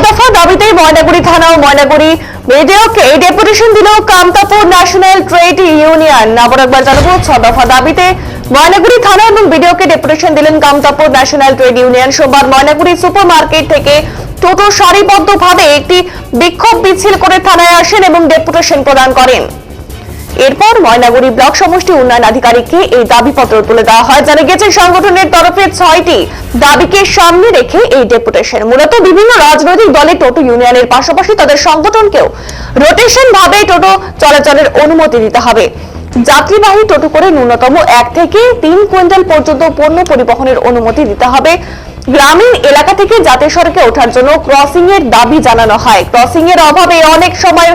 দফা দাবিতে ময়নাগুড়ি থানা ও ময়নাগুড়ি বিডিওকে ডেপুটেশন দিল কামতাপুর ন্যাশনাল ট্রেড ইউনিয়ন। আবার একবার জানাবো, 6 দফা দাবিতে ময়নাগুড়ি থানা এবং বিডিওকে ডেপুটেশন দিলেন কামতাপুর ন্যাশনাল ট্রেড ইউনিয়ন। সোমবার ময়নাগুড়ি সুপার মার্কেট থেকে টোটো সারিবদ্ধভাবে একটি বিক্ষোভ মিছিল করে থানায় আসেন এবং ডেপুটেশন প্রদান করেন। এরপর ময়নাগুড়ি ব্লক সমষ্টি উন্নয়ন আধিকারিককে এই দাবিপত্র তুলে দেওয়া হয়। জানা গেছে সংগঠনের তরফে 6টি দাবিকে সামনে রেখে এই ডেপুটেশন। মূলত বিভিন্ন রাজনৈতিক দলের টোটো ইউনিয়নের পাশাপাশি তাদের সংগঠনকেও রোটেশন ভাবে টোটো চলাচলের অনুমতি দিতে হবে। যাত্রীবাহী টোটো করে ন্যূনতম 1 থেকে 3 কুইন্টাল পর্যন্ত পণ্য পরিবহনের অনুমতি দিতে হবে। গ্রামীণ এলাকা থেকে জাতীয় সড়কে ওঠার জন্য ক্রসিং এর দাবি জানানো হয়। ক্রসিং এর অভাবে অনেক সময়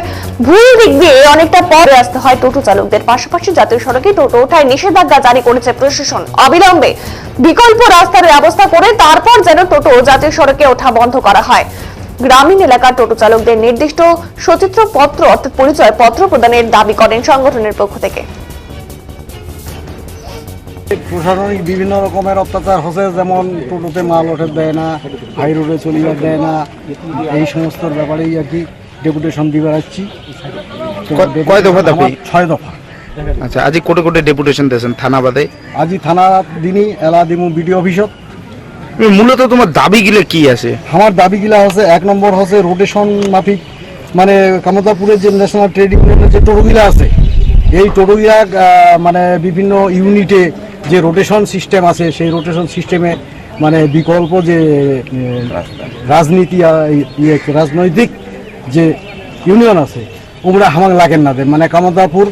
ভুল দিক দিয়ে অনেকটা পরে আসতে হয় টোটো চালকদের। পাশাপাশি জাতীয় সড়কে টোটো ওঠায় নিষেধাজ্ঞা জারি করেছে প্রশাসন। অবিলম্বে বিকল্প রাস্তার ব্যবস্থা করে তারপর যেন টোটো জাতীয় সড়কে ওঠা বন্ধ করা হয়। গ্রামীণ এলাকার টোটো চালকদের নির্দিষ্ট সচিত্র পত্র অর্থাৎ পরিচয় পত্র প্রদানের দাবি করেন সংগঠনের পক্ষ থেকে। প্রশাসনিক বিভিন্ন রকমের অত্যাচার হচ্ছে, যেমন টোটোতে মাল ওঠে দেয় না, হাই রোডে চলিয়ে দেয় না, এই সমস্ত ব্যাপারেই আর কি ডেপুটেশন দিয়ে বেড়াচ্ছি। কয় দফা দাবি? 6 দফা। আচ্ছা, আজি কোটে কোটে ডেপুটেশন দিয়েছেন থানা বাদে? আজি থানা দিনই এলা দিমু বিডিও অফিসত। মূলত তোমার দাবিগুলো কি আছে? আমার দাবিগুলা হচ্ছে 1 নম্বর হচ্ছে রোটেশন মাফিক, মানে কামতাপুরের যে ন্যাশনাল ট্রেড ইউনিয়নের যে টোটোগুলা আছে, এই টোটোগুলা মানে বিভিন্ন ইউনিটে যে রোটেশন সিস্টেম আছে, সেই রোটেশন সিস্টেমে মানে বিকল্প যে রাজনৈতিক যে ইউনিয়ন আছে ওগুলা হামাক লাগেন না দেয়, মানে কামতাপুর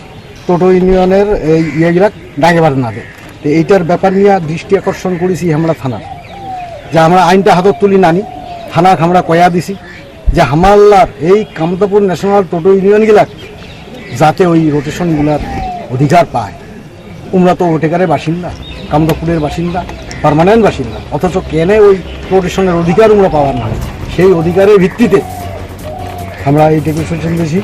টোটো ইউনিয়নের এই ইয়েগুলা ডাকেবার না দেয়। তো এইটার ব্যাপার নিয়ে দৃষ্টি আকর্ষণ করেছি আমরা থানা, যে আমরা আইনটা হাতত তুলি নানি থানাক আমরা কয়া দিছি যে হামাল্লার এই কামতাপুর ন্যাশনাল টোটো ইউনিয়নগুলা যাতে ওই রোটেশনগুলার অধিকার পায়। আমরা তো ওটেকারের বাসিন্দা, কামতাপুরের বাসিন্দা, পার্মানেন্ট বাসিন্দা, অথচ কেনে ওই রোটেশনের অধিকার আমরা পাওয়ার না, সেই অধিকারের ভিত্তিতে আমরা এই ডেপুটেশন দিয়েছি।